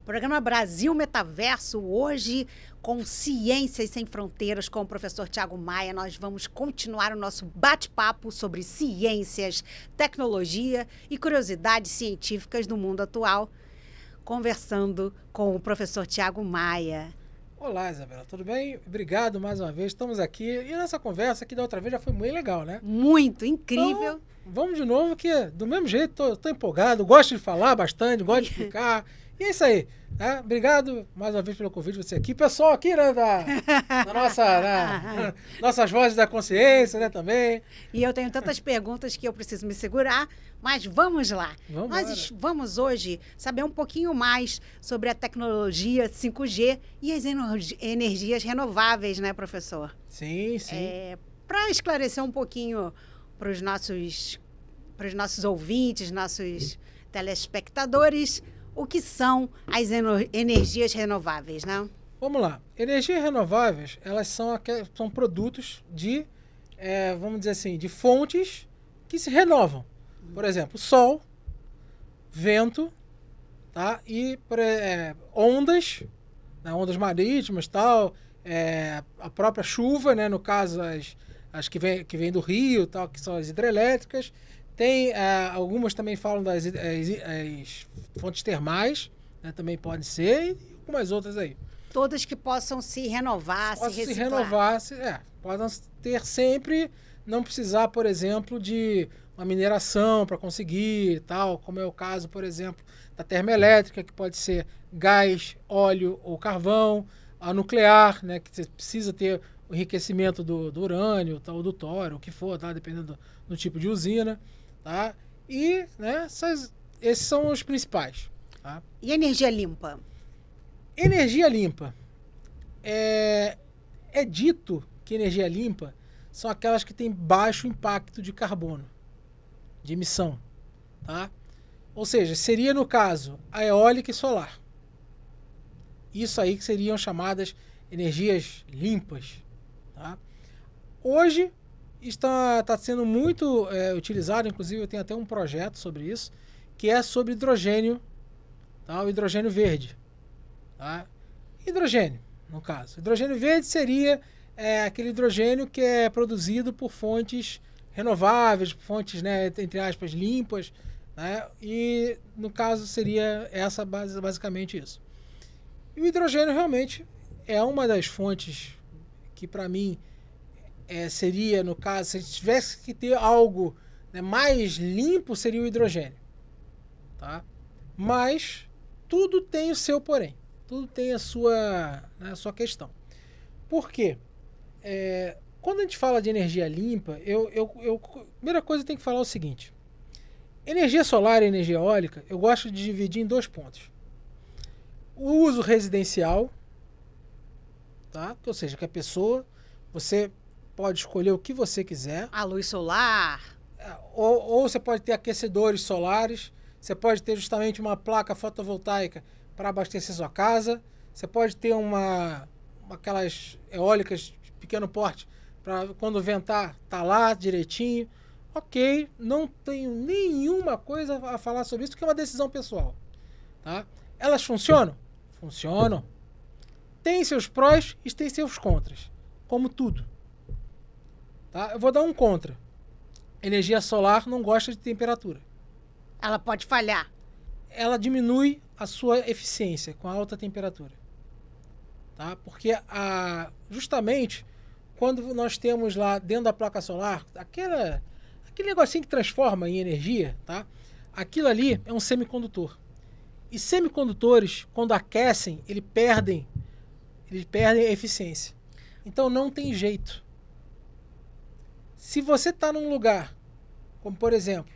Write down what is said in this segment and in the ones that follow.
Programa Brasil Metaverso, hoje com Ciências Sem Fronteiras, com o professor Thiago Maia. Nós vamos continuar o nosso bate-papo sobre ciências, tecnologia e curiosidades científicas do mundo atual, conversando com o professor Thiago Maia. Olá, Isabela, tudo bem? Obrigado mais uma vez, estamos aqui. E nessa conversa aqui da outra vez já foi muito legal, né? Muito incrível. Então, vamos de novo, que do mesmo jeito, tô empolgado, gosto de falar bastante, gosto de explicar. E é isso aí, né? Obrigado mais uma vez pelo convite de você aqui. Pessoal aqui, né, nossas vozes da consciência, né, também. E eu tenho tantas perguntas que eu preciso me segurar, mas vamos lá. Nós vamos hoje saber um pouquinho mais sobre a tecnologia 5G e as energias renováveis, né, professor? Sim, sim. Para esclarecer um pouquinho para os nossos ouvintes, nossos telespectadores, o que são as energias renováveis, né? Vamos lá. Energias renováveis, elas são produtos de, vamos dizer assim, de fontes que se renovam. Por exemplo, sol, vento, tá? E ondas, né? Ondas marítimas, tal, a própria chuva, né? No caso, as que vem do rio, tal, que são as hidrelétricas. Tem algumas também falam das as fontes termais, né, também podem ser, e algumas outras aí. Todas que possam se renovar, se reciclar. Se renovar, podem ter sempre, não precisar, por exemplo, de uma mineração para conseguir, tal, como é o caso, por exemplo, da termoelétrica, que pode ser gás, óleo ou carvão, a nuclear, né, que você precisa ter o enriquecimento do urânio, tal, do tório, o que for, tá, dependendo do tipo de usina. Tá? E, né, esses são os principais. Tá? E energia limpa? Energia limpa. É dito que energia limpa são aquelas que têm baixo impacto de carbono, de emissão. Tá? Ou seja, seria, no caso, a eólica e solar. Isso aí que seriam chamadas energias limpas. Tá? Hoje está sendo muito utilizado, inclusive eu tenho até um projeto sobre isso, que é sobre hidrogênio, tá? O hidrogênio verde. Tá? Hidrogênio, no caso. Hidrogênio verde seria aquele hidrogênio que é produzido por fontes renováveis, fontes, né, entre aspas, limpas, né? E no caso seria basicamente isso. E o hidrogênio realmente é uma das fontes que, para mim, seria, no caso, se a gente tivesse que ter algo, né, mais limpo, seria o hidrogênio. Tá? Mas tudo tem o seu porém. Tudo tem a sua sua questão. Por quê? Quando a gente fala de energia limpa, primeira coisa tem que falar o seguinte. Energia solar e energia eólica, eu gosto de dividir em dois pontos. O uso residencial, tá? Ou seja, que a pessoa, você pode escolher o que você quiser. A luz solar. Ou você pode ter aquecedores solares. Você pode ter justamente uma placa fotovoltaica para abastecer sua casa. Você pode ter aquelas eólicas de pequeno porte para quando ventar, tá lá direitinho. Ok, não tenho nenhuma coisa a falar sobre isso, porque é uma decisão pessoal. Tá? Elas funcionam? Funcionam. Tem seus prós e tem seus contras. Como tudo. Tá? Eu vou dar um contra. Energia solar não gosta de temperatura. Ela pode falhar. Ela diminui a sua eficiência com a alta temperatura. Tá? Porque justamente quando nós temos lá dentro da placa solar aquele negocinho que transforma em energia, tá? Aquilo ali é um semicondutor. E semicondutores, quando aquecem, eles perdem a eficiência. Então não tem jeito. Se você está num lugar, como por exemplo,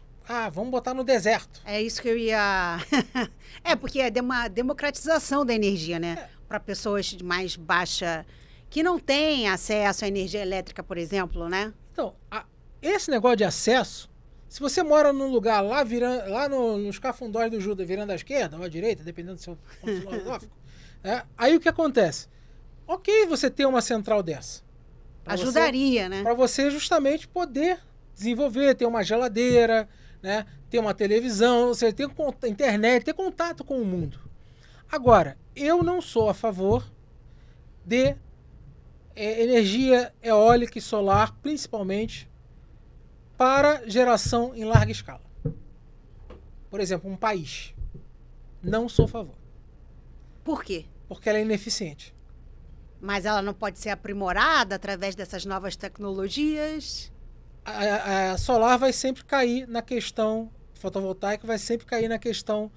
vamos botar no deserto. É isso que eu ia... porque é uma democratização da energia, né? Para pessoas de mais baixa, que não têm acesso à energia elétrica, por exemplo, né? Então, esse negócio de acesso, se você mora num lugar lá nos cafundós do Judas, virando à esquerda ou à direita, dependendo do seu ponto filosófico, aí o que acontece? Ok, você ter uma central dessa. Ajudaria, né? Para você justamente poder desenvolver, ter uma geladeira, né? Ter uma televisão, você ter internet, ter contato com o mundo. Agora, eu não sou a favor de energia eólica e solar, principalmente para geração em larga escala. Por exemplo, um país. Não sou a favor. Por quê? Porque ela é ineficiente. Mas ela não pode ser aprimorada através dessas novas tecnologias? A solar vai sempre cair na questão, fotovoltaica vai sempre cair na questão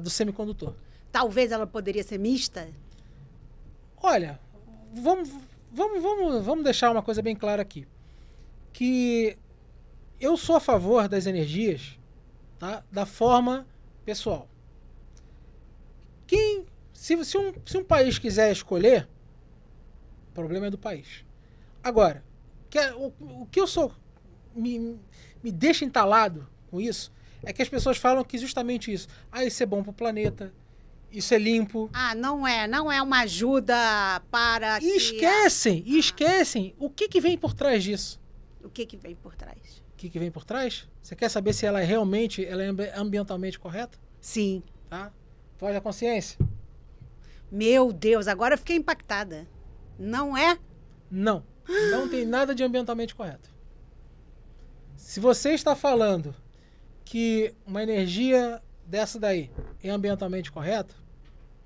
do semicondutor. Talvez ela poderia ser mista? Olha, vamos deixar uma coisa bem clara aqui. Que eu sou a favor das energias, tá, da forma pessoal. Se um país quiser escolher, o problema é do país. Agora, o que eu sou me deixa entalado com isso é que as pessoas falam que justamente isso. Isso é bom para o planeta, isso é limpo. Não é uma ajuda para... E esquecem o que vem por trás disso. O que vem por trás? O que vem por trás? Você quer saber se ela é ambientalmente correta? Sim. Tá? Voz da consciência? Meu Deus, agora eu fiquei impactada. Não é? Não tem nada de ambientalmente correto. Se você está falando que uma energia dessa daí é ambientalmente correta,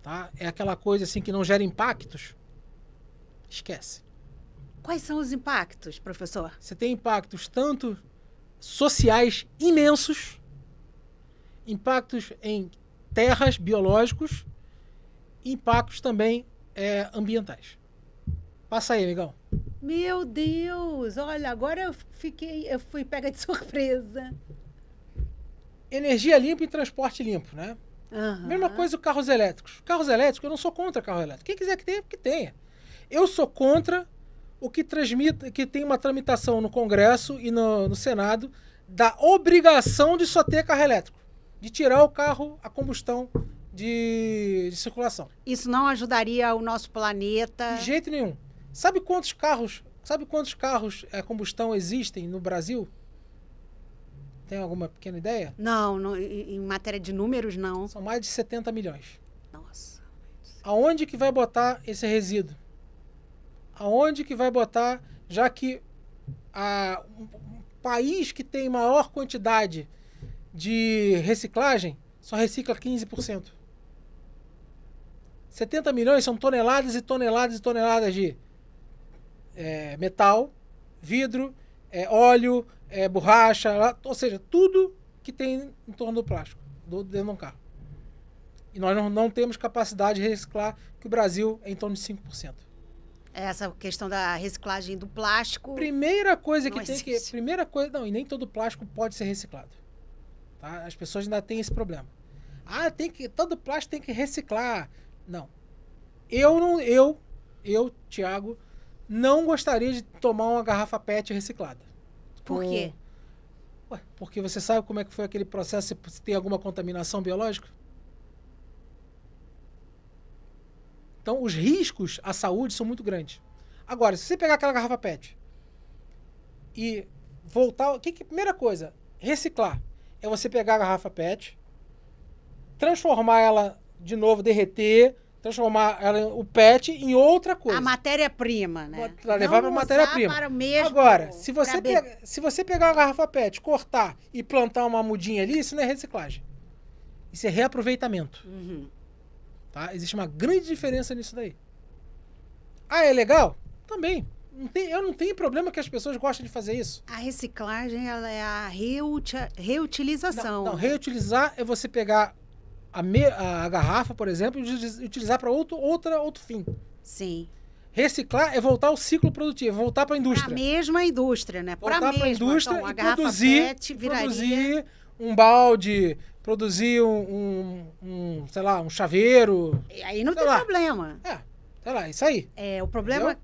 tá? É aquela coisa assim que não gera impactos, esquece. Quais são os impactos, professor? Você tem impactos tanto sociais imensos, impactos em terras biológicos, impactos também ambientais. Passa aí, amigão. Meu Deus, olha, agora eu fui pega de surpresa. Energia limpa e transporte limpo, né? Uhum. Mesma coisa os carros elétricos. Carros elétricos, eu não sou contra carro elétrico. Quem quiser que tenha, que tenha. Eu sou contra o que tem uma tramitação no Congresso e no Senado da obrigação de só ter carro elétrico. De tirar o carro a combustão de circulação. Isso não ajudaria o nosso planeta? De jeito nenhum. Sabe quantos carros a combustão existem no Brasil? Tem alguma pequena ideia? Não, em matéria de números, não. São mais de 70 milhões. Nossa. Aonde que vai botar esse resíduo? Aonde que vai botar, já que um país que tem maior quantidade de reciclagem só recicla 15%. 70 milhões são toneladas e toneladas e toneladas de metal, vidro, óleo, borracha, ou seja, tudo que tem em torno do plástico, dentro de um carro. E nós não temos capacidade de reciclar, que o Brasil é em torno de 5%. Essa questão da reciclagem do plástico... Primeira coisa que tem existe. que... Primeira coisa... Não, e nem todo plástico pode ser reciclado. Tá? As pessoas ainda têm esse problema. Todo plástico tem que reciclar. Não. Eu, Thiago, não gostaria de tomar uma garrafa PET reciclada. Por quê? Porque você sabe como é que foi aquele processo, se tem alguma contaminação biológica? Então, os riscos à saúde são muito grandes. Agora, se você pegar aquela garrafa PET e voltar... Primeira coisa, reciclar. É você pegar a garrafa PET, transformar ela de novo, derreter, transformar o PET em outra coisa. A matéria-prima, né? Para levar para a matéria-prima. Agora, se você pegar uma garrafa PET, cortar e plantar uma mudinha ali, isso não é reciclagem. Isso é reaproveitamento. Uhum. Tá? Existe uma grande diferença nisso daí. É legal? Também. Eu não tenho problema que as pessoas gostem de fazer isso. A reciclagem, ela é a reutilização. Não, reutilizar é você pegar a garrafa, por exemplo, e utilizar para outro fim. Sim. Reciclar é voltar ao ciclo produtivo, voltar para a indústria. Para a mesma indústria, né? Voltar para a indústria então, a e garrafa PET produzir um balde, produzir sei lá, um chaveiro. E aí não tem problema. Sei lá, isso aí. O problema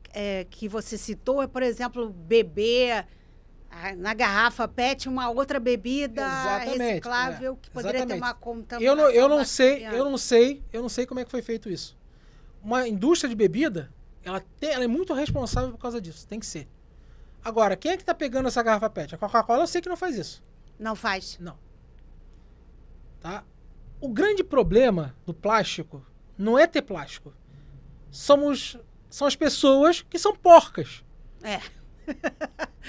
que você citou é, por exemplo, beber na garrafa PET uma outra bebida reciclável que poderia ter uma contaminação. Eu não sei como é que foi feito isso. Uma indústria de bebida, ela é muito responsável por causa disso, tem que ser. Agora, quem é que está pegando essa garrafa PET? A Coca-Cola eu sei que não faz isso. Não faz? Não. Tá? O grande problema do plástico não é ter plástico. São as pessoas que são porcas. É.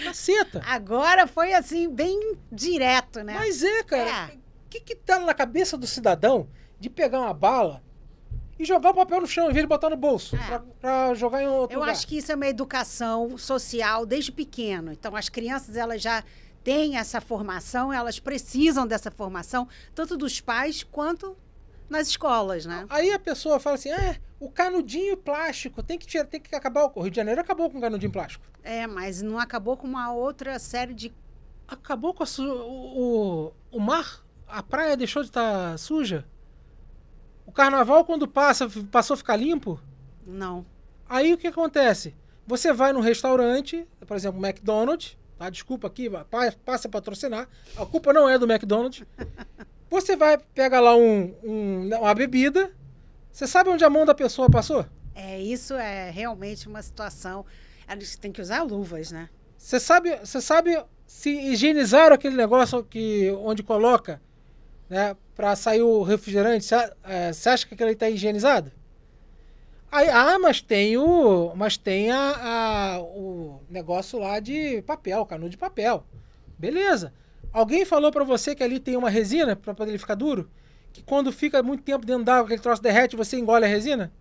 Caceta. Agora foi assim, bem direto, né? Mas cara. É. O que tá na cabeça do cidadão de pegar uma bala e jogar o papel no chão, em vez de botar no bolso, pra jogar em outro lugar? Eu acho que isso é uma educação social desde pequeno. Então, as crianças, elas já têm essa formação, elas precisam dessa formação, tanto dos pais quanto nas escolas, né? Aí a pessoa fala assim, o canudinho plástico, tem que acabar. O Rio de Janeiro acabou com o canudinho plástico. Mas não acabou com uma outra série de... Acabou com o mar, a praia deixou de estar suja. O carnaval, quando passou a ficar limpo. Não. Aí o que acontece? Você vai num restaurante, por exemplo, McDonald's, tá? Desculpa aqui, passa a patrocinar. A culpa não é do McDonald's. Você vai, pega lá uma bebida. Você sabe onde a mão da pessoa passou? Isso é realmente uma situação... Eles têm que usar luvas, né? Você sabe se higienizaram aquele negócio onde coloca, né, para sair o refrigerante? Você acha que aquele está higienizado? Aí, mas tem o negócio lá de papel, canudo de papel. Beleza. Alguém falou para você que ali tem uma resina para poder ele ficar duro? Que quando fica muito tempo dentro d'água, aquele troço derrete, você engole a resina?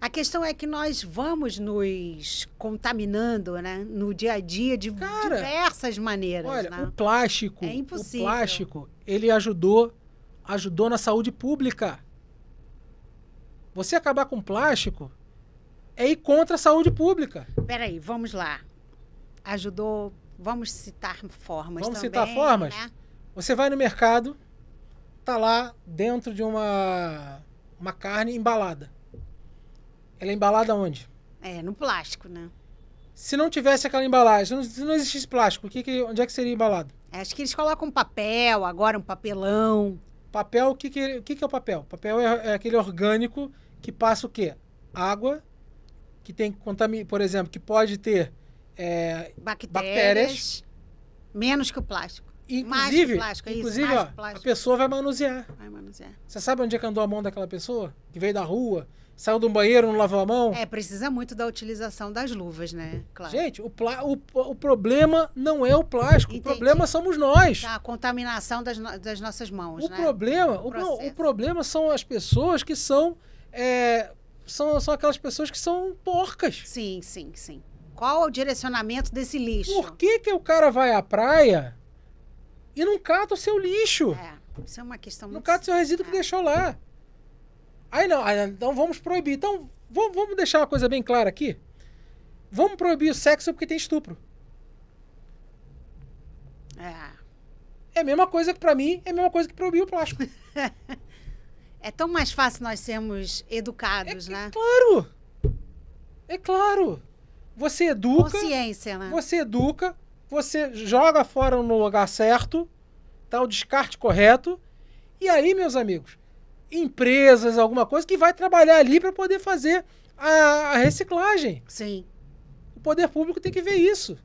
A questão é que nós vamos nos contaminando, né, no dia a dia de diversas maneiras. Olha, né? o plástico, é impossível. O plástico, ele ajudou na saúde pública. Você acabar com o plástico é ir contra a saúde pública. Peraí, vamos lá. Ajudou, vamos citar formas Vamos também, citar formas? né? Você vai no mercado, tá lá dentro de uma carne embalada. Ela é embalada onde? No plástico, né? Se não tivesse aquela embalagem, se não existisse plástico, onde é que seria embalado? Acho que eles colocam papel, agora um papelão. Papel, o que é o papel? Papel é aquele orgânico que passa o quê? Água, que tem por exemplo, que pode ter bactérias. Menos que o plástico. Inclusive, mais que o plástico, inclusive mais ó, que o plástico. a pessoa vai manusear. Vai manusear. Você sabe onde é que andou a mão daquela pessoa? Que veio da rua, saiu de um banheiro, não lavou a mão? Precisa muito da utilização das luvas, né? Claro. Gente, o problema não é o plástico. Entendi. O problema somos nós. A contaminação das nossas mãos, O né? problema são as pessoas que são aquelas pessoas que são porcas. Sim. Qual é o direcionamento desse lixo? Por que o cara vai à praia e não cata o seu lixo? Isso é uma questão muito... Não cata o seu resíduo que deixou lá. Então vamos proibir. Então, vamos deixar uma coisa bem clara aqui. Vamos proibir o sexo porque tem estupro. É a mesma coisa que, pra mim, é a mesma coisa que proibir o plástico. É tão mais fácil nós sermos educados, né? Claro! É claro! Você educa... Consciência, né? Você educa, você joga fora no lugar certo, tá? O descarte correto. E aí, meus amigos, empresas, alguma coisa que vai trabalhar ali para poder fazer a reciclagem. Sim. O poder público tem que ver isso.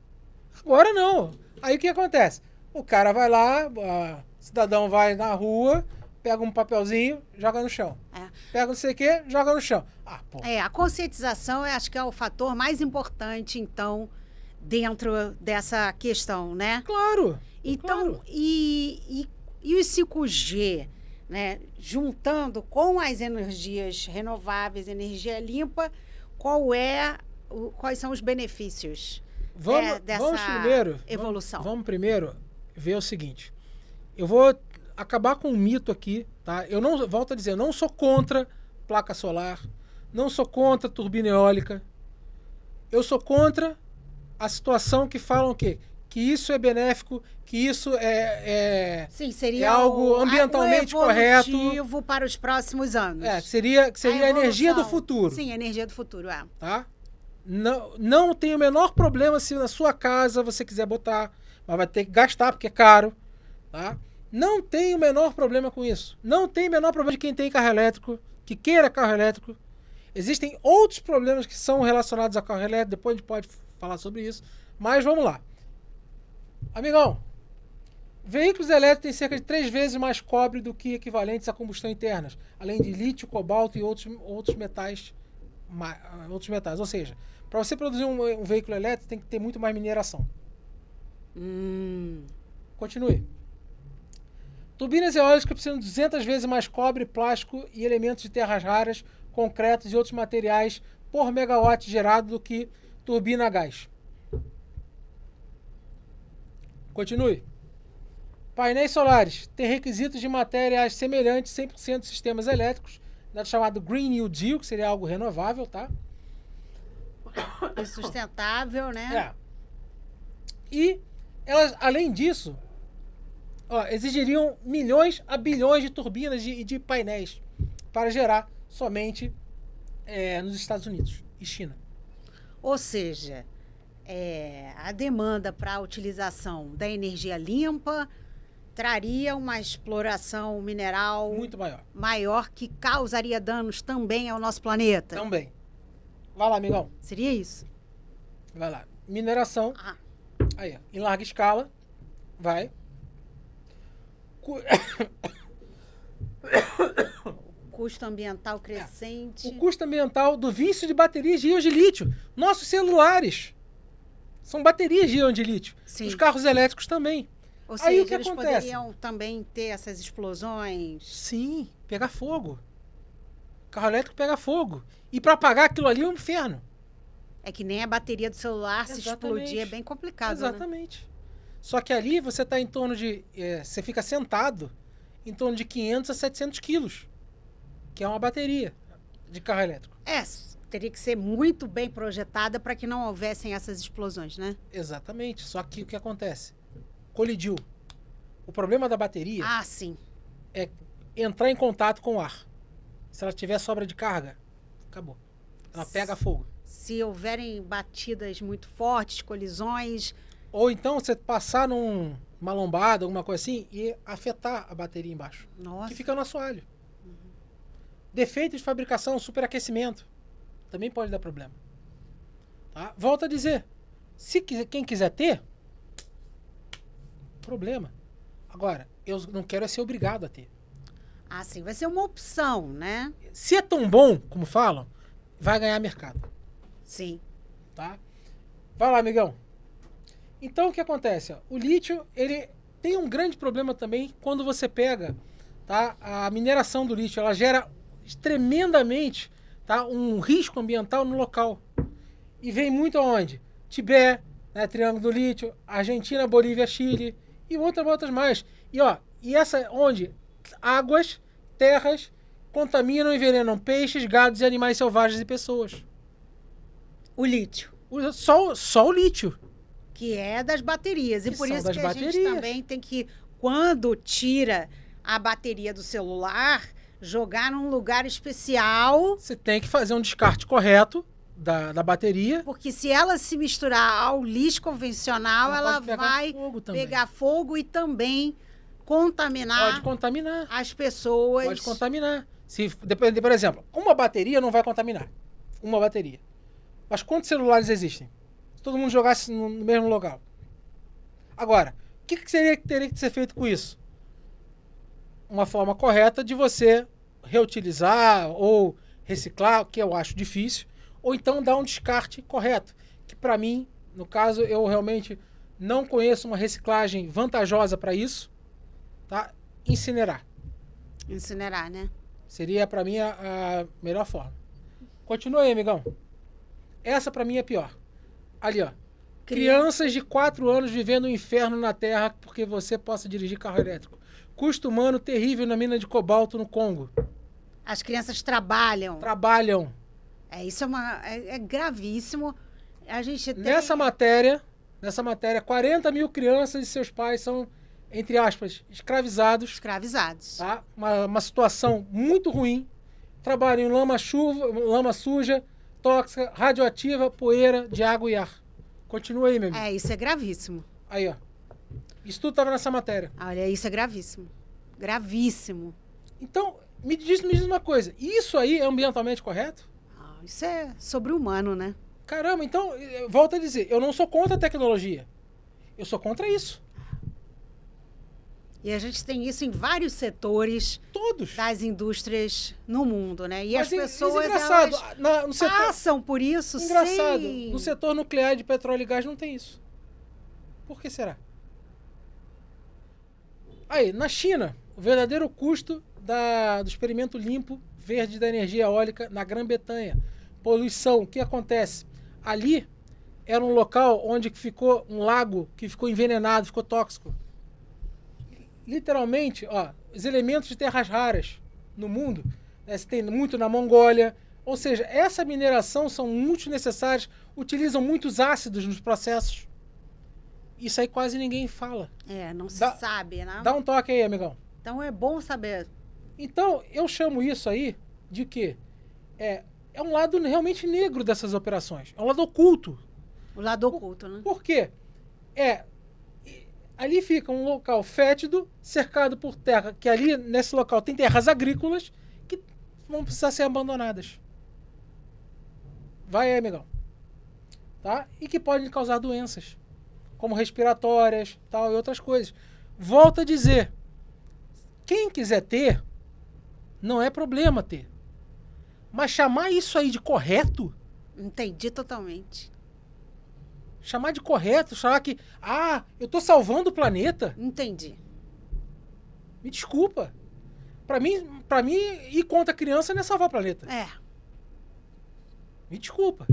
Agora não. Aí o que acontece? O cara vai lá, o cidadão vai na rua, pega um papelzinho, joga no chão. Pega não sei o quê, joga no chão. A conscientização, eu acho que é o fator mais importante, então, dentro dessa questão, né? Claro. Então, claro. E o 5G, né? Juntando com as energias renováveis, energia limpa, quais são os benefícios dessa evolução? Vamos primeiro ver o seguinte. Eu vou acabar com um mito aqui, tá? Volto a dizer, eu não sou contra placa solar, não sou contra turbina eólica. Eu sou contra a situação que falam que isso é benéfico, que isso Sim, seria é algo ambientalmente correto. Para os próximos anos. Que seria a energia do futuro. Sim, a energia do futuro, Tá? Não tem o menor problema se na sua casa você quiser botar, mas vai ter que gastar porque é caro, tá? Não tem o menor problema com isso. Não tem o menor problema de quem tem carro elétrico, que queira carro elétrico. Existem outros problemas que são relacionados a carro elétrico, depois a gente pode falar sobre isso. Mas vamos lá. Amigão, Veículos elétricos têm cerca de 3 vezes mais cobre do que equivalentes a combustão internas, além de lítio, cobalto e outros metais. Ou seja, para você produzir um veículo elétrico, tem que ter muito mais mineração. Continue. Turbinas eólicas precisam de 200 vezes mais cobre, plástico e elementos de terras raras, concretos e outros materiais por megawatt gerado do que turbina a gás. Continue. Painéis solares têm requisitos de materiais semelhantes 100% de sistemas elétricos, chamado Green New Deal, que seria algo renovável, tá? E sustentável, né? E elas, além disso, exigiriam milhões a bilhões de turbinas e de painéis para gerar somente nos Estados Unidos e China. Ou seja, a demanda para a utilização da energia limpa traria uma exploração mineral muito maior que causaria danos também ao nosso planeta. Também. Vai lá, amigão. Seria isso? Vai lá. Mineração. Aí, em larga escala. Vai. Custo ambiental crescente. O custo ambiental do vício de baterias de íons de lítio. Nossos celulares são baterias de íon de lítio. Sim. Os carros elétricos também. Ou seja, aí o que eles acontece? poderiam também ter essas explosões. Sim, pegar fogo. O carro elétrico pega fogo. E para apagar aquilo ali é um inferno. É que nem a bateria do celular, se explodir, é bem complicado. Exatamente. Né? Só que ali você está em torno de... você fica sentado em torno de 500 a 700 quilos. Que é uma bateria de carro elétrico. Teria que ser muito bem projetada para que não houvessem essas explosões, né? Exatamente. Só que o que acontece? Colidiu. O problema da bateria sim. é entrar em contato com o ar. Se ela tiver sobra de carga, acabou. Ela pega fogo. Se houverem batidas muito fortes, colisões... Ou então você passar numa lombada, alguma coisa assim, e afetar a bateria embaixo. Nossa. Que fica no assoalho. Defeito de fabricação, superaquecimento. Também pode dar problema. Tá? Volto a dizer. Quem quiser ter, problema. Agora, eu não quero ser obrigado a ter. Sim. Vai ser uma opção, né? Se é tão bom, como falam, vai ganhar mercado. Sim. Tá? Vai lá, amigão. Então, o que acontece? O lítio, ele tem um grande problema também quando você pega, tá, a mineração do lítio. Ela gera tremendamente, tá, um risco ambiental no local. E vem muito aonde? Tibete, né, Triângulo do Lítio, Argentina, Bolívia, Chile e outras mais. E essa onde águas, terras contaminam e envenenam peixes, gados e animais selvagens e pessoas. O lítio. Só o lítio. Que é das baterias. E por isso que a baterias. gente também tem que, quando tira a bateria do celular, jogar num lugar especial. Você tem que fazer um descarte correto da bateria. Porque se ela se misturar ao lixo convencional, ela vai pegar fogo e também contaminar. Pode contaminar. As pessoas. Pode contaminar. Depende, por exemplo, uma bateria não vai contaminar. Uma bateria. Mas quantos celulares existem? Se todo mundo jogasse no mesmo local. Agora, o que teria que ser feito com isso? Uma forma correta de você reutilizar ou reciclar, que eu acho difícil, ou então dar um descarte correto. Que para mim, no caso, eu realmente não conheço uma reciclagem vantajosa para isso. Tá? Incinerar. Incinerar, né? Seria para mim a melhor forma. Continua aí, amigão. Essa para mim é pior. Ali, ó. Crianças de 4 anos vivendo um inferno na Terra porque você possa dirigir carro elétrico. Custo humano terrível na mina de cobalto no Congo. As crianças trabalham. Isso é gravíssimo. A gente tem... Nessa matéria, 40 mil crianças e seus pais são, entre aspas, escravizados. Tá? Uma situação muito ruim. Trabalham em lama suja, tóxica, radioativa, poeira de água e ar. Continua aí, meu amigo. Isso é gravíssimo. Aí, ó. Isso tudo estava nessa matéria. Olha, isso é gravíssimo. Gravíssimo. Então, me diz uma coisa. Isso aí é ambientalmente correto? Isso é sobre-humano, né? Caramba, então, volto a dizer, eu não sou contra a tecnologia. Eu sou contra isso. E a gente tem isso em vários setores Todos. das indústrias no mundo, né? E Mas as pessoas, engraçado, elas no setor, passam por isso engraçado, sem... no setor nuclear de petróleo e gás não tem isso. Por que será? Aí, na China, o verdadeiro custo do experimento limpo verde da energia eólica na Grã-Bretanha. Poluição, o que acontece? Ali era um local onde ficou um lago que ficou envenenado, ficou tóxico. Literalmente, ó, os elementos de terras raras no mundo, né, se tem muito na Mongólia, ou seja, essa mineração são muito necessárias, utilizam muitos ácidos nos processos. Isso aí quase ninguém fala. Não se sabe, né? Dá um toque aí, amigão. Então é bom saber. Então, eu chamo isso aí de quê? É um lado realmente negro dessas operações. É um lado oculto. O lado oculto, né? Por quê? Ali fica um local fétido, cercado por terra, que ali, nesse local, tem terras agrícolas que vão precisar ser abandonadas. Vai aí, amigão. Tá? E que podem causar doenças, como respiratórias, tal, e outras coisas. Volto a dizer, quem quiser ter, não é problema ter. Mas chamar isso aí de correto... Entendi totalmente. Chamar de correto, chamar que... eu tô salvando o planeta. Entendi. Me desculpa. Pra mim, ir contra a criança não é salvar o planeta. Me desculpa.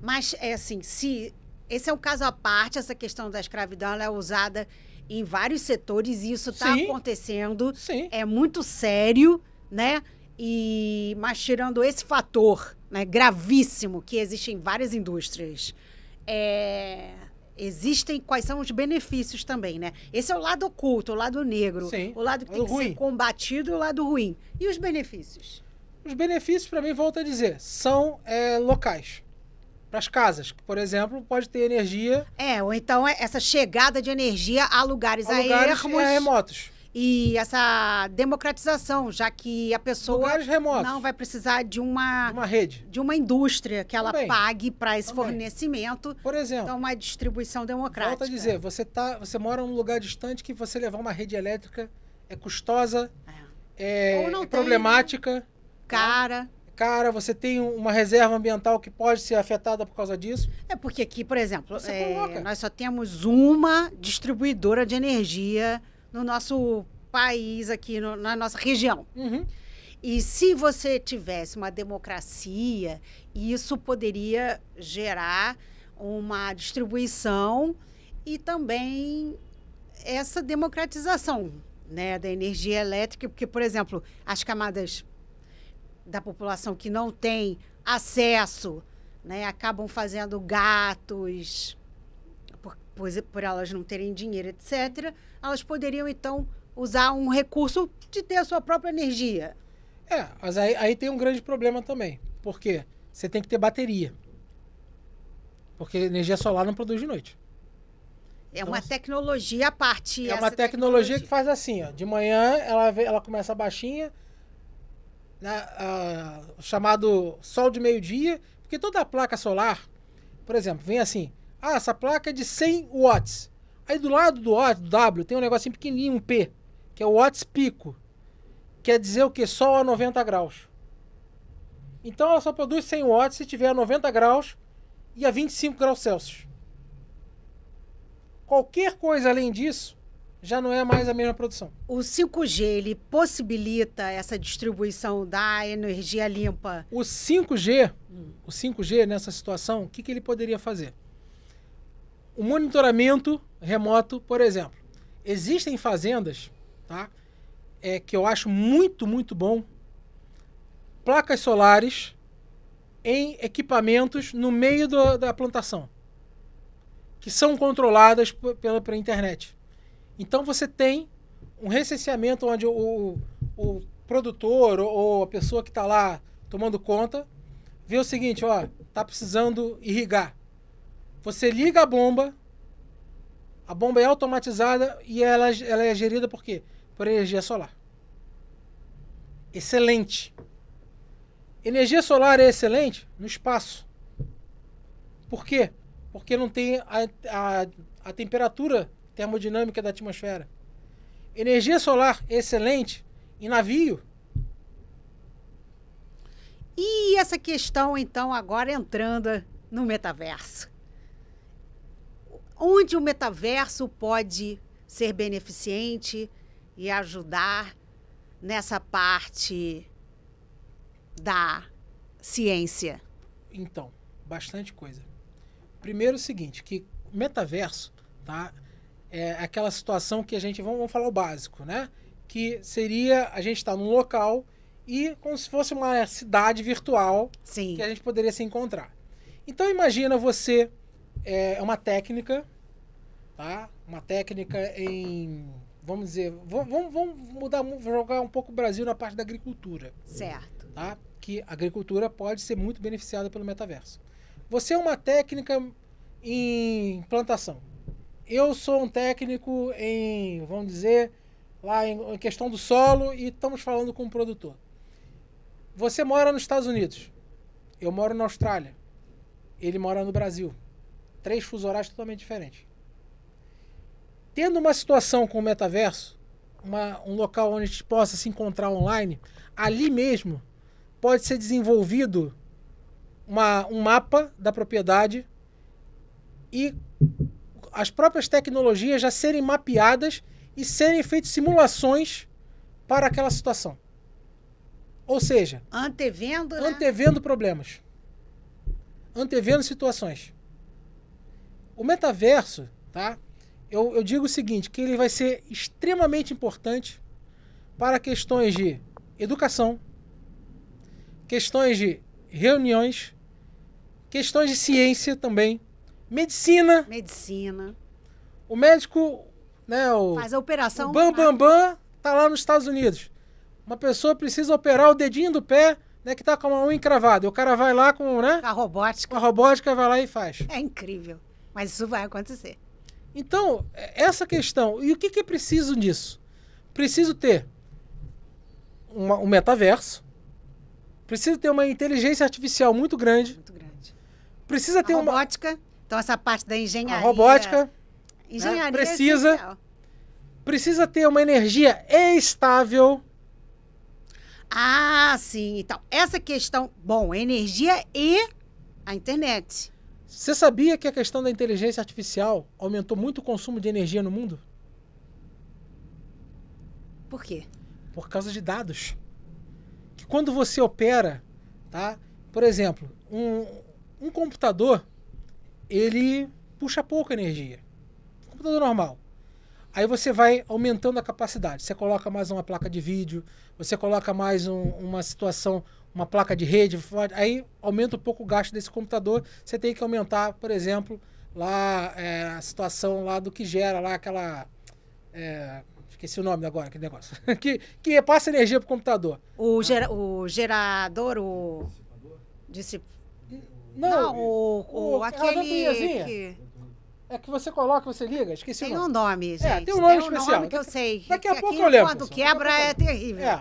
Mas, assim, se... Esse é um caso à parte, essa questão da escravidão, ela é usada em vários setores e isso está acontecendo. Sim. É muito sério, né? Mas tirando esse fator, né, gravíssimo que existe em várias indústrias, existem quais são os benefícios também, né? Esse é o lado oculto, o lado negro, o lado que tem que ser combatido e o lado ruim. E os benefícios? Os benefícios, para mim, volto a dizer, são locais. Para as casas, que, por exemplo, pode ter energia... ou então essa chegada de energia a lugares remotos. E essa democratização, já que a pessoa não vai precisar de uma rede, de uma indústria que ela pague para esse fornecimento. Por exemplo, então uma distribuição democrática. Volto a dizer, você mora num lugar distante que você levar uma rede elétrica é custosa, é problemática, cara, você tem uma reserva ambiental que pode ser afetada por causa disso. Porque aqui, por exemplo, nós só temos uma distribuidora de energia no nosso país, aqui na nossa região. E se você tivesse uma democracia, isso poderia gerar uma distribuição e também essa democratização, né, da energia elétrica, porque, por exemplo, as camadas da população que não tem acesso, né, acabam fazendo gatos, por elas não terem dinheiro, etc., elas poderiam, então, usar um recurso de ter a sua própria energia. Mas aí tem um grande problema também. Por quê? Você tem que ter bateria. Porque energia solar não produz de noite. Então, uma tecnologia à parte. É uma tecnologia que faz assim, ó. De manhã ela começa baixinha, né, chamado sol de meio-dia, porque toda placa solar, por exemplo, vem assim, essa placa é de 100 watts. Aí do lado do W tem um negocinho pequenininho, um P, que é o watts pico. Quer dizer o quê? Sol a 90 graus. Então ela só produz 100 watts se tiver a 90 graus e a 25 graus Celsius. Qualquer coisa além disso já não é mais a mesma produção. O 5G, ele possibilita essa distribuição da energia limpa? O 5G nessa situação, o que ele poderia fazer? O monitoramento remoto, por exemplo. Existem fazendas, tá? Que eu acho muito, muito bom. Placas solares em equipamentos no meio da plantação, que são controladas pela internet. Então você tem um recenseamento onde o produtor ou a pessoa que está lá tomando conta vê o seguinte, tá precisando irrigar. Você liga a bomba é automatizada e ela é gerida por quê? Por energia solar. Excelente. Energia solar é excelente no espaço. Por quê? Porque não tem a temperatura termodinâmica da atmosfera. Energia solar excelente em navio. E essa questão, então, agora entrando no metaverso. Onde o metaverso pode ser beneficente e ajudar nessa parte da ciência? Então, bastante coisa. Primeiro o seguinte, que metaverso, tá? É aquela situação que a gente, vamos falar o básico, né? Que seria a gente estar num local e como se fosse uma cidade virtual. Sim. Que a gente poderia se encontrar. Então imagina você, é uma técnica, tá? Uma técnica em, vamos dizer, vamos mudar, jogar um pouco o Brasil na parte da agricultura. Certo. Tá? Que a agricultura pode ser muito beneficiada pelo metaverso. Você é uma técnica em plantação. Eu sou um técnico em, vamos dizer, lá em questão do solo e estamos falando com um produtor. Você mora nos Estados Unidos. Eu moro na Austrália. Ele mora no Brasil. 3 fusos horários totalmente diferentes. Tendo uma situação com o metaverso, um local onde a gente possa se encontrar online, ali mesmo pode ser desenvolvido um mapa da propriedade e as próprias tecnologias já serem mapeadas e serem feitas simulações para aquela situação. Ou seja, antevendo, né? Antevendo problemas. Antevendo situações. O metaverso, tá? Eu digo o seguinte, que ele vai ser extremamente importante para questões de educação, questões de reuniões, questões de ciência também, medicina. Medicina. O médico, né, faz a operação. O Bam tá lá nos Estados Unidos. Uma pessoa precisa operar o dedinho do pé, né, que tá com uma unha encravada. E o cara vai lá com, né? A robótica. Com a robótica vai lá e faz. É incrível. Mas isso vai acontecer. Então, essa questão. E o que é preciso disso? Preciso ter um metaverso. Preciso ter uma inteligência artificial muito grande. Muito grande. Precisa ter robótica. Então, essa parte da engenharia. A robótica. Engenharia, né, precisa ter uma energia estável. Ah, sim. Então, essa questão... Bom, energia e a internet. Você sabia que a questão da inteligência artificial aumentou muito o consumo de energia no mundo? Por quê? Por causa de dados. Que quando você opera, tá? Por exemplo, um computador, ele puxa pouca energia. Um computador normal. Aí você vai aumentando a capacidade. Você coloca mais uma placa de vídeo, você coloca mais uma situação, uma placa de rede, aí aumenta um pouco o gasto desse computador. Você tem que aumentar, por exemplo, lá a situação lá do que gera lá aquela... esqueci o nome agora, aquele negócio. que passa energia pro computador. O gerador, o... Não, aquele... É que você coloca, você liga, esqueci o nome. Tem um nome, gente. Tem um nome especial. Tem um nome que eu sei. Daqui a pouco eu lembro. Quando quebra é terrível.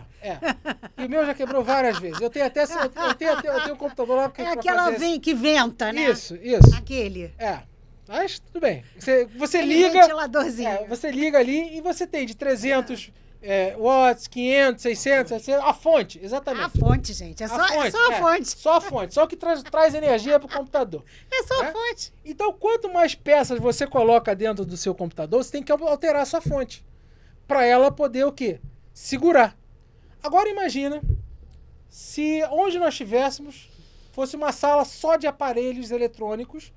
E o meu já quebrou várias vezes. Eu tenho um computador lá que aquela que venta, né? Isso. Aquele. Mas tudo bem. Você aquele liga... ventiladorzinho. Você liga ali e você tem de 300 watts, 500, 600, a fonte, exatamente. A fonte, gente. Só a fonte. Só a fonte. Só o que traz energia para o computador. É só a fonte. Então, quanto mais peças você coloca dentro do seu computador, você tem que alterar a sua fonte. Para ela poder o quê? Segurar. Agora imagina se onde nós estivéssemos fosse uma sala só de aparelhos eletrônicos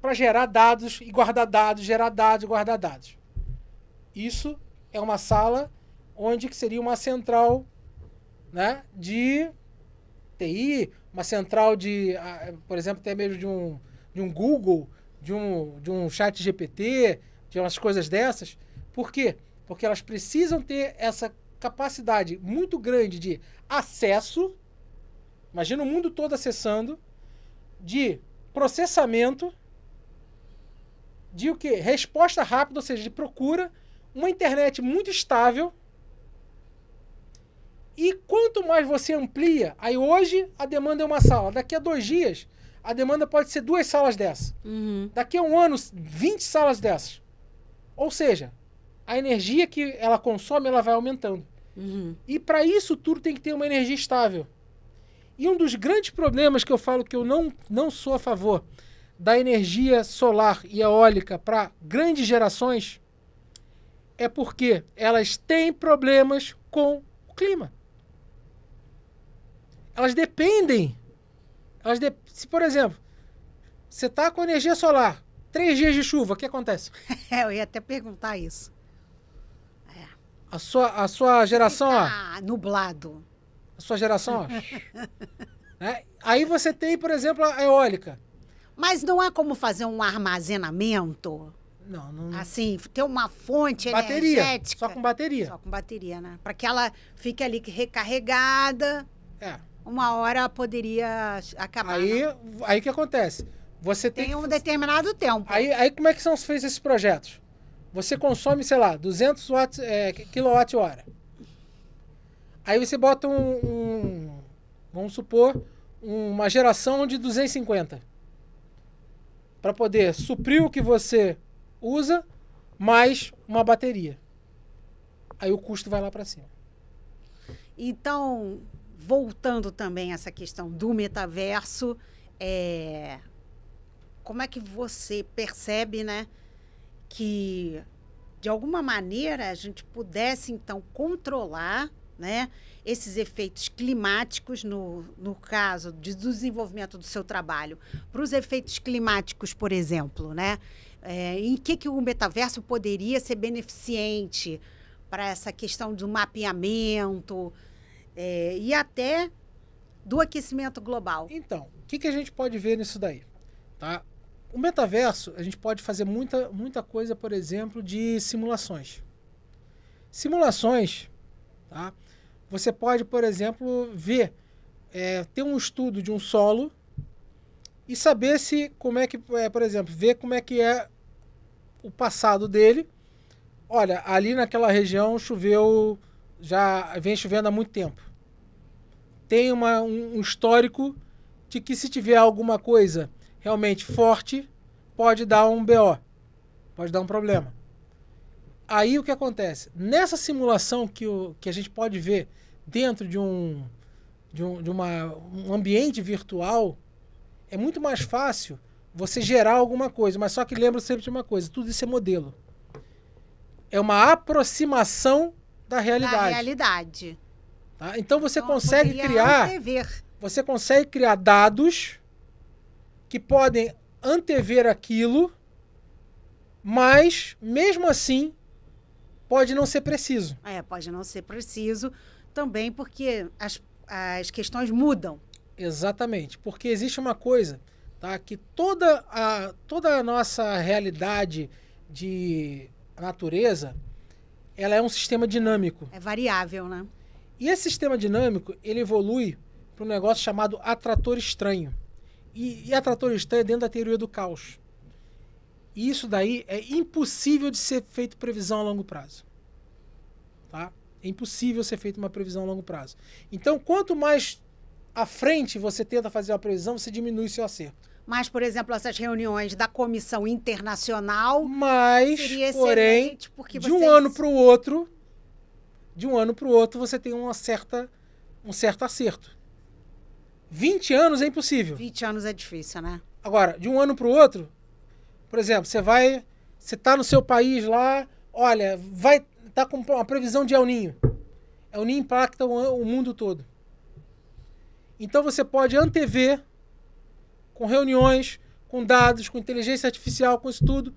para gerar dados e guardar dados, gerar dados e guardar dados. Isso é uma sala onde que seria uma central, né, de TI, uma central de, por exemplo, até mesmo de um Google, de um chat GPT, de umas coisas dessas. Por quê? Porque elas precisam ter essa capacidade muito grande de acesso, imagina o mundo todo acessando, de processamento, de o quê? Resposta rápida, ou seja, de procura, uma internet muito estável. E quanto mais você amplia, aí hoje a demanda é uma sala, daqui a 2 dias a demanda pode ser 2 salas dessas. Uhum. Daqui a 1 ano, 20 salas dessas. Ou seja, a energia que ela consome, ela vai aumentando. E para isso tudo tem que ter uma energia estável. E um dos grandes problemas que eu falo que eu não sou a favor da energia solar e eólica para grandes gerações é porque elas têm problemas com o clima. Elas dependem. Se, por exemplo, você está com energia solar, 3 dias de chuva, o que acontece? Eu ia até perguntar isso. A sua geração, ó. Nublado. A sua geração, ó. Aí você tem, por exemplo, a eólica. Mas não há como fazer um armazenamento? Não. Assim, ter uma fonte bateria, energética. só com bateria. Só com bateria, né? Para que ela fique ali recarregada. Uma hora poderia acabar. Aí o que acontece? Você tem um determinado tempo. Aí como é que são feitos esses projetos? Você consome, sei lá, 200 kWh. Aí você bota vamos supor, uma geração de 250. Para poder suprir o que você usa, mais uma bateria. Aí o custo vai lá para cima. Então, voltando também a essa questão do metaverso, como é que você percebe, né, que de alguma maneira a gente pudesse então controlar, né, esses efeitos climáticos no caso do desenvolvimento do seu trabalho, para os efeitos climáticos, por exemplo, né, em que o metaverso poderia ser beneficente para essa questão do mapeamento e até do aquecimento global? Então, o que a gente pode ver nisso daí? Tá? O metaverso, a gente pode fazer muita coisa, por exemplo, de simulações. Simulações, tá? Você pode, por exemplo, ver, ter um estudo de um solo e saber como é que, por exemplo, ver como é que é o passado dele. Olha, ali naquela região choveu, já vem chovendo há muito tempo. Tem um histórico de que se tiver alguma coisa realmente forte, pode dar um BO, pode dar um problema. Aí o que acontece? Nessa simulação que a gente pode ver dentro de um ambiente virtual, é muito mais fácil você gerar alguma coisa, mas só que lembra sempre de uma coisa, tudo isso é modelo. É uma aproximação da realidade. Da realidade. Tá? Então você consegue criar... antever. Você consegue criar dados que podem antever aquilo, mas, mesmo assim, pode não ser preciso. Pode não ser preciso também porque as questões mudam. Exatamente, porque existe uma coisa, tá, que toda a nossa realidade de natureza, ela é um sistema dinâmico. É variável, né? E esse sistema dinâmico, ele evolui para um negócio chamado atrator estranho. E atrator estranho é dentro da teoria do caos. E isso daí é impossível de ser feito previsão a longo prazo. Tá? É impossível ser feita uma previsão a longo prazo. Então, quanto mais à frente você tenta fazer uma previsão, você diminui seu acerto. Mas, por exemplo, essas reuniões da Comissão Internacional seria excelente, porque de um ano para o outro, você tem um certo acerto. 20 anos é impossível. 20 anos é difícil, né? Agora, de um ano para o outro, por exemplo, você está no seu país lá, olha, vai estar com uma previsão de El Niño. El Niño impacta o mundo todo. Então você pode antever, com reuniões, com dados, com inteligência artificial, com isso tudo,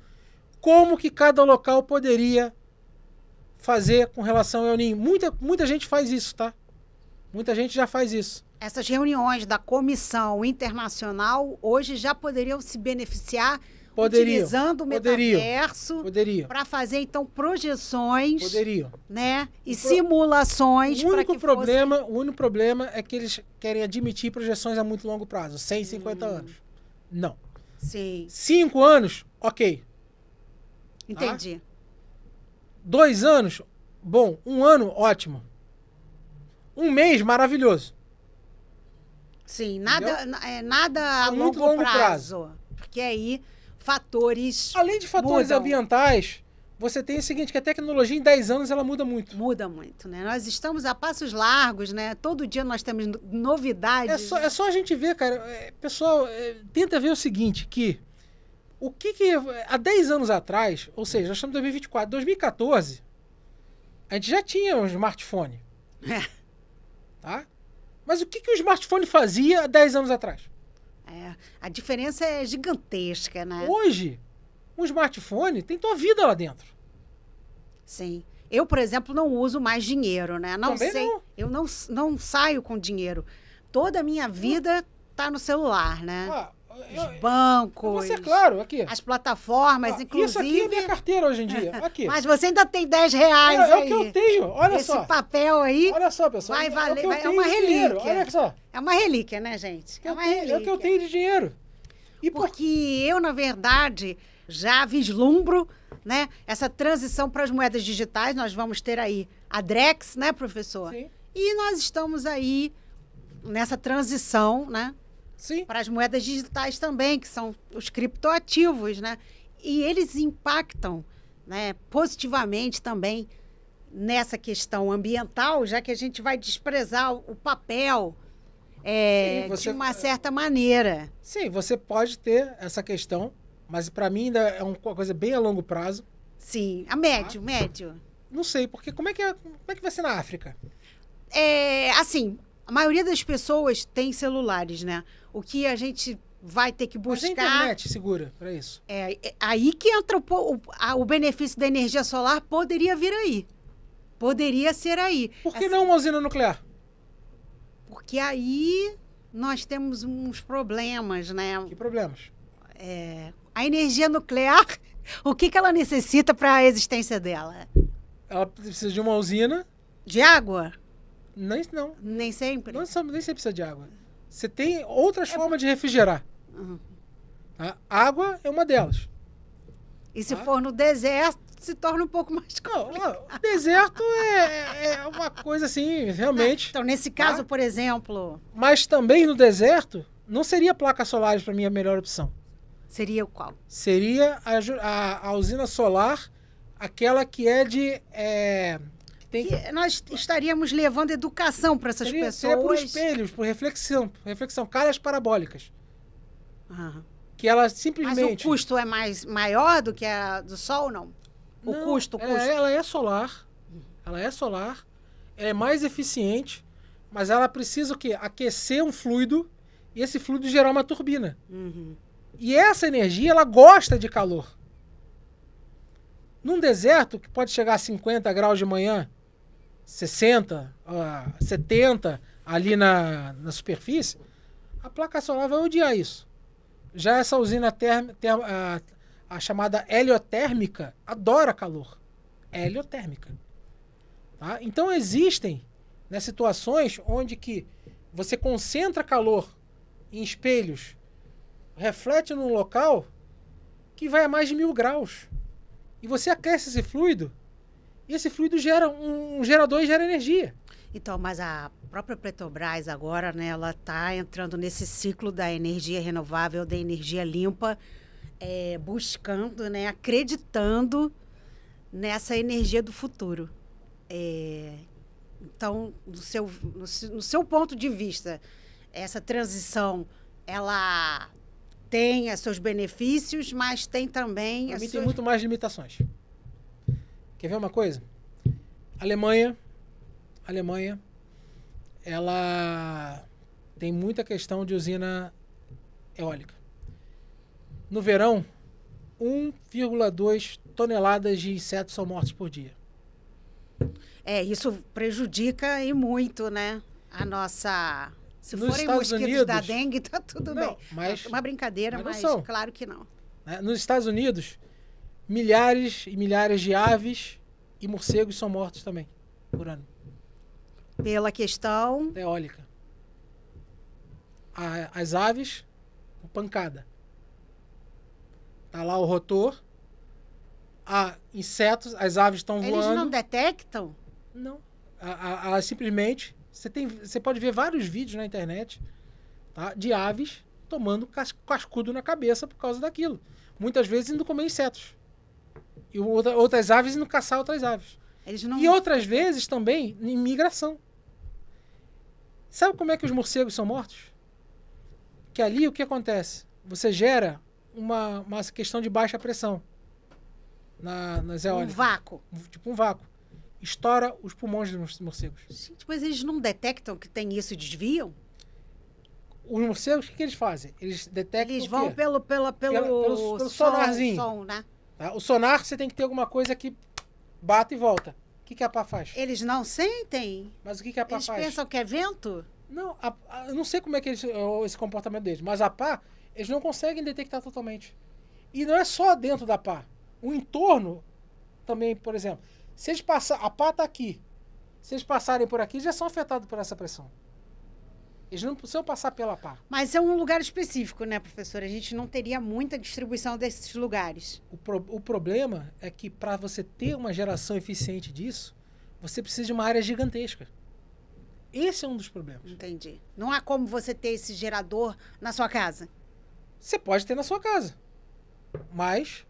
como que cada local poderia fazer com relação ao El Niño. Muita gente faz isso, tá? Muita gente já faz isso. Essas reuniões da Comissão Internacional hoje já poderiam se beneficiar utilizando o metaverso para fazer, então, projeções. Poderiam. Né? E simulações para que O único problema é que eles querem admitir projeções a muito longo prazo, 150 anos. Não. Sim. 5 anos, ok. Entendi. 2 anos, bom. 1 ano, ótimo. 1 mês, maravilhoso. Sim, nada a longo prazo. Porque aí fatores... Além de fatores ambientais, você tem o seguinte, que a tecnologia em 10 anos ela muda muito. Muda muito, né? Nós estamos a passos largos, né? Todo dia nós temos novidades. É só a gente ver, cara. Pessoal, tenta ver o seguinte, que há 10 anos atrás, ou seja, nós estamos em 2024, 2014, a gente já tinha um smartphone. Tá? Mas o que o smartphone fazia há 10 anos atrás? A diferença é gigantesca, né? Hoje, um smartphone tem tua vida lá dentro. Sim. Eu, por exemplo, não uso mais dinheiro, né? Também não. Eu não saio com dinheiro. Toda a minha vida tá no celular, né? Os bancos. Você, claro, aqui. As plataformas, inclusive. Isso aqui é minha carteira hoje em dia. Aqui. Mas você ainda tem R$10 aí. É o que eu tenho, olha só. Esse papel aí. Olha só, pessoal. Vai valer, é uma relíquia. Olha só. É uma relíquia, né, gente? É uma relíquia. É o que eu tenho de dinheiro. Porque eu, na verdade, já vislumbro, né, essa transição para as moedas digitais. Nós vamos ter aí a Drex, né, professor? Sim. E nós estamos aí nessa transição, né? Sim. Para as moedas digitais também, que são os criptoativos, né? E eles impactam, né, positivamente também nessa questão ambiental, já que a gente vai desprezar o papel de uma certa maneira. Sim, você pode ter essa questão, mas para mim ainda é uma coisa bem a longo prazo. Sim, a médio. Não sei, porque como é que vai ser na África? Assim, a maioria das pessoas tem celulares, né? O que a gente vai ter que buscar... Mas a internet segura para isso. Aí que entra o benefício da energia solar, poderia vir aí. Poderia ser aí. Por que não uma usina nuclear? Porque aí nós temos uns problemas, né? Que problemas? A energia nuclear, o que ela necessita para a existência dela? Ela precisa de uma usina... De água? Não. Nem sempre? Nem sempre precisa de água. Você tem outras formas de refrigerar. Tá? Água é uma delas. E se for no deserto, se torna um pouco mais complicado. O deserto é uma coisa assim, realmente. Então, nesse caso, por exemplo... Mas também no deserto, não seria placas solares para mim a melhor opção. Seria o qual? Seria a usina solar, aquela que é de... Que nós estaríamos levando educação para essas pessoas. Seria por espelhos, por reflexão, caras parabólicas. Aham. Que ela simplesmente... Mas o custo é maior do que a do sol, não? O custo. Ela é solar. Ela é mais eficiente, mas ela precisa o quê? Aquecer um fluido e esse fluido gerar uma turbina. E essa energia, ela gosta de calor. Num deserto, que pode chegar a 50 graus de manhã, 60, 70 ali na superfície, a placa solar vai odiar isso. Já essa usina a chamada heliotérmica, adora calor. Heliotérmica. Tá? Então existem, né, situações onde que você concentra calor em espelhos, reflete num local que vai a mais de 1000 graus. E você aquece esse fluido, e esse fluido gera um gerador e gera energia. Então, mas a própria Petrobras agora, né, ela está entrando nesse ciclo da energia renovável, da energia limpa, buscando, né, acreditando nessa energia do futuro. Então, no seu ponto de vista, essa transição, ela tem os seus benefícios, mas tem também... Para mim tem muito mais limitações. Quer ver uma coisa? Alemanha, ela tem muita questão de usina eólica. No verão, 1,2 toneladas de insetos são mortos por dia. Isso prejudica e muito, né? A nossa... Se forem Estados mosquitos Unidos, da dengue, tá tudo bem. Mas, é uma brincadeira, mas claro que não. Nos Estados Unidos, milhares e milhares de aves e morcegos são mortos também, por ano. Pela questão... eólica. As aves, pancada. Tá lá o rotor, há insetos, as aves estão voando. Eles não detectam? Não. Simplesmente... Você pode ver vários vídeos na internet, tá, de aves tomando cascudo na cabeça por causa daquilo. Muitas vezes indo comer insetos. E outras aves indo caçar outras aves. Eles não... E outras vezes também em migração. Sabe como é que os morcegos são mortos? Que ali o que acontece? Você gera uma questão de baixa pressão nas eólicas. Um vácuo. Tipo um vácuo. Estoura os pulmões dos morcegos. Gente, mas eles não detectam que tem isso e desviam? Os morcegos, o que eles fazem? Eles detectam Eles o vão quê? pelo sonarzinho. som, né? Tá? O sonar, você tem que ter alguma coisa que bata e volta. O que a pá faz? Eles não sentem? Mas o que a pá Eles faz? pensam que é vento? Não, eu não sei como é que esse comportamento deles, mas a pá, eles não conseguem detectar totalmente. E não é só dentro da pá. O entorno também, por exemplo. Se eles passarem, a pá está aqui. Se eles passarem por aqui, já são afetados por essa pressão. Eles não precisam passar pela pá. Mas é um lugar específico, né, professora? A gente não teria muita distribuição desses lugares. O problema é que para você ter uma geração eficiente disso, você precisa de uma área gigantesca. Esse é um dos problemas. Entendi. Não há como você ter esse gerador na sua casa. Você pode ter na sua casa. Mas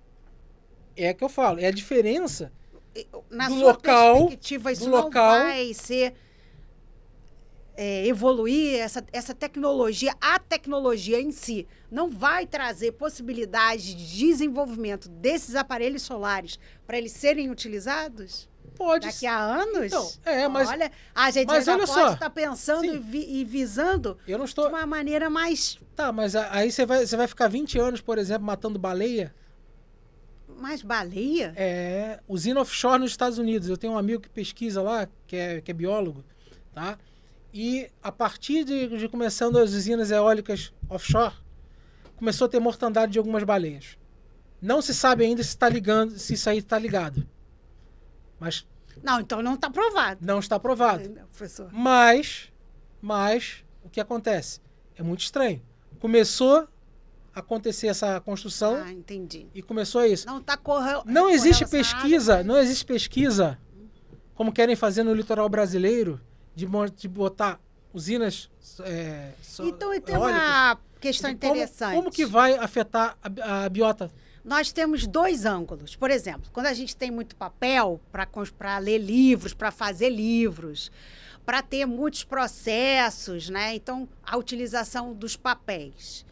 é que eu falo, é a diferença Na do sua local, perspectiva, isso do não local. vai ser evoluir essa tecnologia, a tecnologia em si não vai trazer possibilidade de desenvolvimento desses aparelhos solares para eles serem utilizados? Pode. Daqui a anos? Então, mas... Olha, a gente mas ainda olha pode só. estar pensando e visando Eu não estou... de uma maneira mais... Tá, mas aí você vai ficar 20 anos, por exemplo, matando baleia? Mais baleia? É, usina offshore nos Estados Unidos. Eu tenho um amigo que pesquisa lá, que é biólogo, tá? E a partir de começando as usinas eólicas offshore, começou a ter mortandade de algumas baleias. Não se sabe ainda se isso aí está ligado. Mas Não, então não está provado. não está provado. Professor. Mas, o que acontece? É muito estranho. Começou a acontecer essa construção Ah, entendi. e começou isso. Não está Não existe pesquisa, como querem fazer no litoral brasileiro, de botar usinas Então, tem eólicas. uma questão interessante. Como que vai afetar a biota? Nós temos dois ângulos. Por exemplo, quando a gente tem muito papel para ler livros, para fazer livros, para ter muitos processos, né? Então, a utilização dos papéis.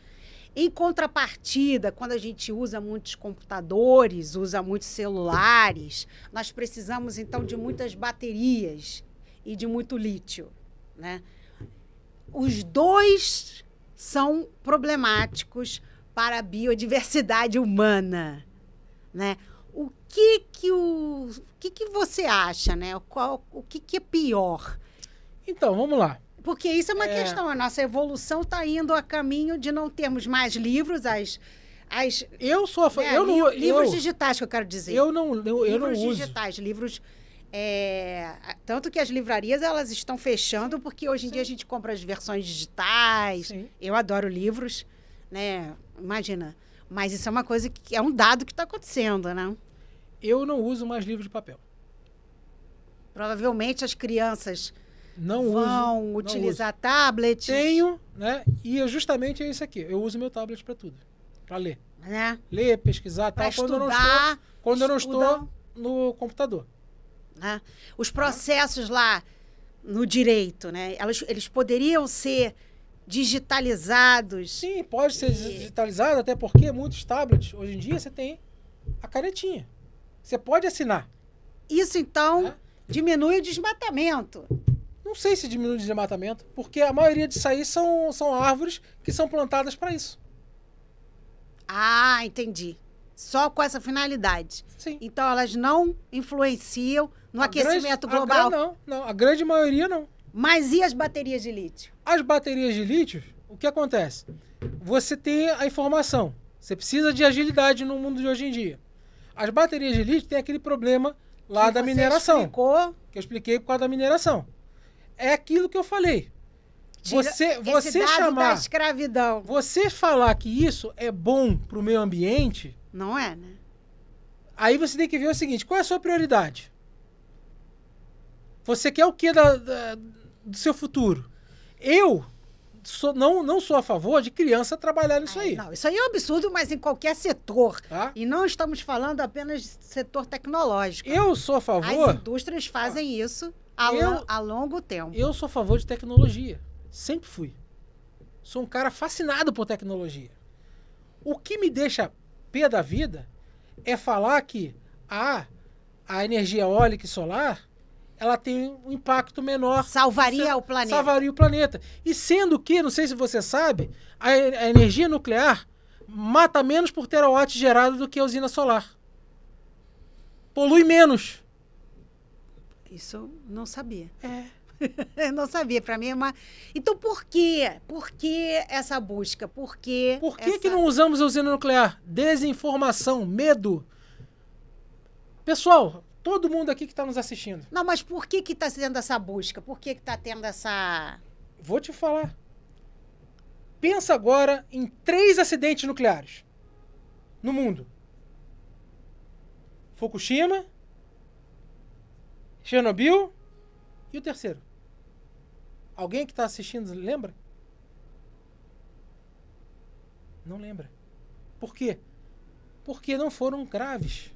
Em contrapartida, quando a gente usa muitos computadores, usa muitos celulares, nós precisamos, então, de muitas baterias e de muito lítio, né? Os dois são problemáticos para a biodiversidade humana, né? O que você acha, né? O que é pior? Então, vamos lá. Porque isso é uma questão. A nossa evolução está indo a caminho de não termos mais livros, Eu sou a favor. livros digitais, que eu quero dizer. Eu não uso. Digitais, livros. Tanto que as livrarias elas estão fechando, porque hoje em dia a gente compra as versões digitais. Sim. Eu adoro livros, né? Imagina. Mas isso é uma coisa que é um dado que está acontecendo, né? Eu não uso mais livro de papel. Provavelmente as crianças Não vão uso. utilizar tablets. Tenho, né? E justamente é isso aqui. Eu uso meu tablet para tudo. Para ler. Né? Ler, pesquisar, Para tal. estudar. Quando eu não estou no computador. Né? Os processos lá no direito, né? Eles poderiam ser digitalizados. Sim, pode ser digitalizado, até porque muitos tablets, hoje em dia, você tem a canetinha. Você pode assinar. Isso, então, diminui o desmatamento. Não sei se diminui o desmatamento, porque a maioria disso aí são árvores que são plantadas para isso. Ah, entendi. Só com essa finalidade. Sim. Então, elas não influenciam no aquecimento global. Não, a grande maioria não. Mas e as baterias de lítio? As baterias de lítio, o que acontece? Você tem a informação. Você precisa de agilidade no mundo de hoje em dia. As baterias de lítio têm aquele problema lá da mineração. Explicou. Que eu expliquei por causa da mineração. É aquilo que eu falei. Você chamar... da escravidão. Você falar que isso é bom para o meio ambiente... Não é, né? Aí você tem que ver o seguinte, qual é a sua prioridade? Você quer o que do seu futuro? Eu, não sou a favor de criança trabalhar nisso aí. Não, isso aí é um absurdo, mas em qualquer setor. Tá? E não estamos falando apenas de setor tecnológico. Eu sou a favor... As indústrias fazem isso a longo tempo. Eu sou a favor de tecnologia. Sempre fui. Sou um cara fascinado por tecnologia. O que me deixa pé da vida é falar que a energia eólica e solar, ela tem um impacto menor. Salvaria o planeta. Salvaria o planeta. E sendo que, não sei se você sabe, a energia nuclear mata menos por terawatt gerado do que a usina solar. Polui menos. Isso não sabia. É. Eu não sabia. Para mim é uma... Então por quê? Por que essa busca? Por que que não usamos a usina nuclear? Desinformação, medo. Pessoal, todo mundo aqui que está nos assistindo. Não, mas por que está sendo essa busca? Por que está tendo essa... Vou te falar. Pensa agora em 3 acidentes nucleares no mundo. Fukushima, Chernobyl e o terceiro. Alguém que está assistindo lembra? Não lembra. Por quê? Porque não foram graves.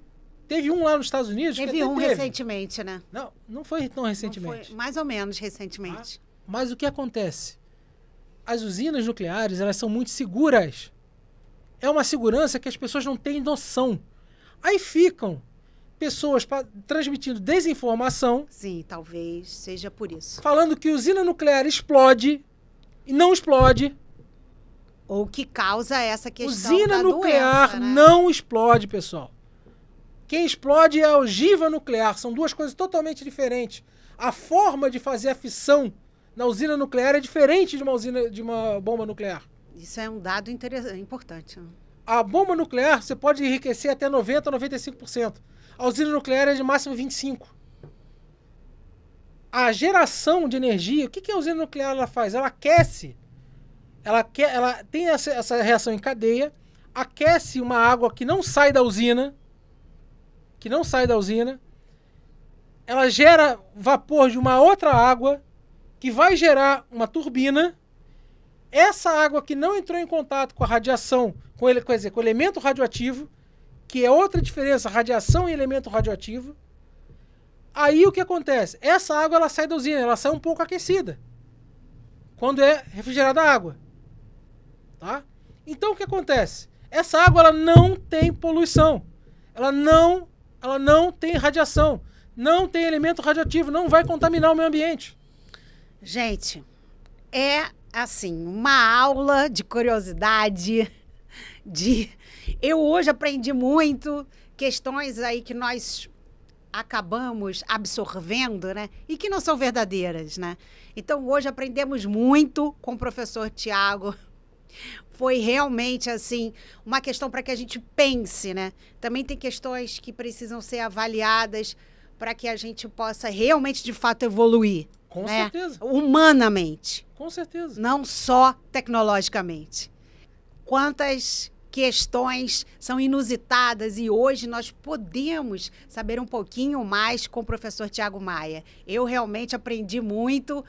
Teve um lá nos Estados Unidos. Teve um recentemente, né? Não foi tão recentemente. Foi mais ou menos recentemente. Mas o que acontece? As usinas nucleares, elas são muito seguras. É uma segurança que as pessoas não têm noção. Aí ficam pessoas transmitindo desinformação. Sim, talvez seja por isso. Falando que usina nuclear explode e não explode. Ou que causa essa questão usina da nuclear doença, né? não explode, pessoal. Quem explode é a ogiva nuclear. São duas coisas totalmente diferentes. A forma de fazer a fissão na usina nuclear é diferente de uma bomba nuclear. Isso é um dado importante. A bomba nuclear você pode enriquecer até 90% a 95%. A usina nuclear é de máximo 25%. A geração de energia, o que a usina nuclear ela faz? Ela aquece. Ela tem essa reação em cadeia, aquece uma água que não sai da usina, ela gera vapor de uma outra água, que vai gerar uma turbina. Essa água que não entrou em contato com a radiação, com o elemento radioativo, que é outra diferença, radiação e elemento radioativo. Aí o que acontece? Essa água ela sai da usina, ela sai um pouco aquecida, quando é refrigerada a água. Tá? Então o que acontece? Essa água ela não tem poluição, ela não tem radiação, não tem elemento radioativo, não vai contaminar o meio ambiente. Gente, é assim, uma aula de curiosidade, eu hoje aprendi muito, questões aí que nós acabamos absorvendo, né? E que não são verdadeiras, né? Então, hoje aprendemos muito com o professor Tiago. Foi realmente, assim, uma questão para que a gente pense, né? Também tem questões que precisam ser avaliadas para que a gente possa realmente, de fato, evoluir. Com né? certeza. Humanamente. Com certeza. Não só tecnologicamente. Quantas questões são inusitadas e hoje nós podemos saber um pouquinho mais com o professor Tiago Maia. Eu realmente aprendi muito,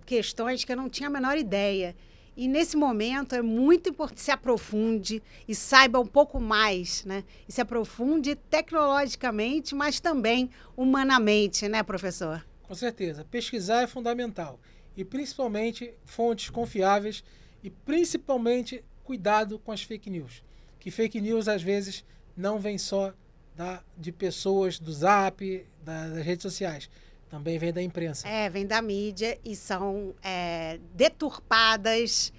questões que eu não tinha a menor ideia. E nesse momento é muito importante que se aprofunde e saiba um pouco mais, né? E se aprofunde tecnologicamente, mas também humanamente, né, professor? Com certeza. Pesquisar é fundamental. E principalmente fontes confiáveis e principalmente cuidado com as fake news. Que fake news, às vezes, não vem só de pessoas do Zap, das redes sociais. Também vem da imprensa. Vem da mídia e são deturpadas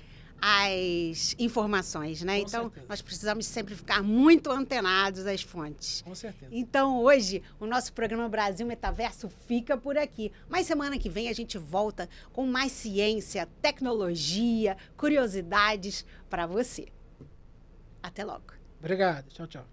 as informações, né? Com então, certeza. Nós precisamos sempre ficar muito antenados às fontes. Com certeza. Então, hoje, o nosso programa Brasil Metaverso fica por aqui. Mas semana que vem a gente volta com mais ciência, tecnologia, curiosidades para você. Até logo. Obrigado. Tchau, tchau.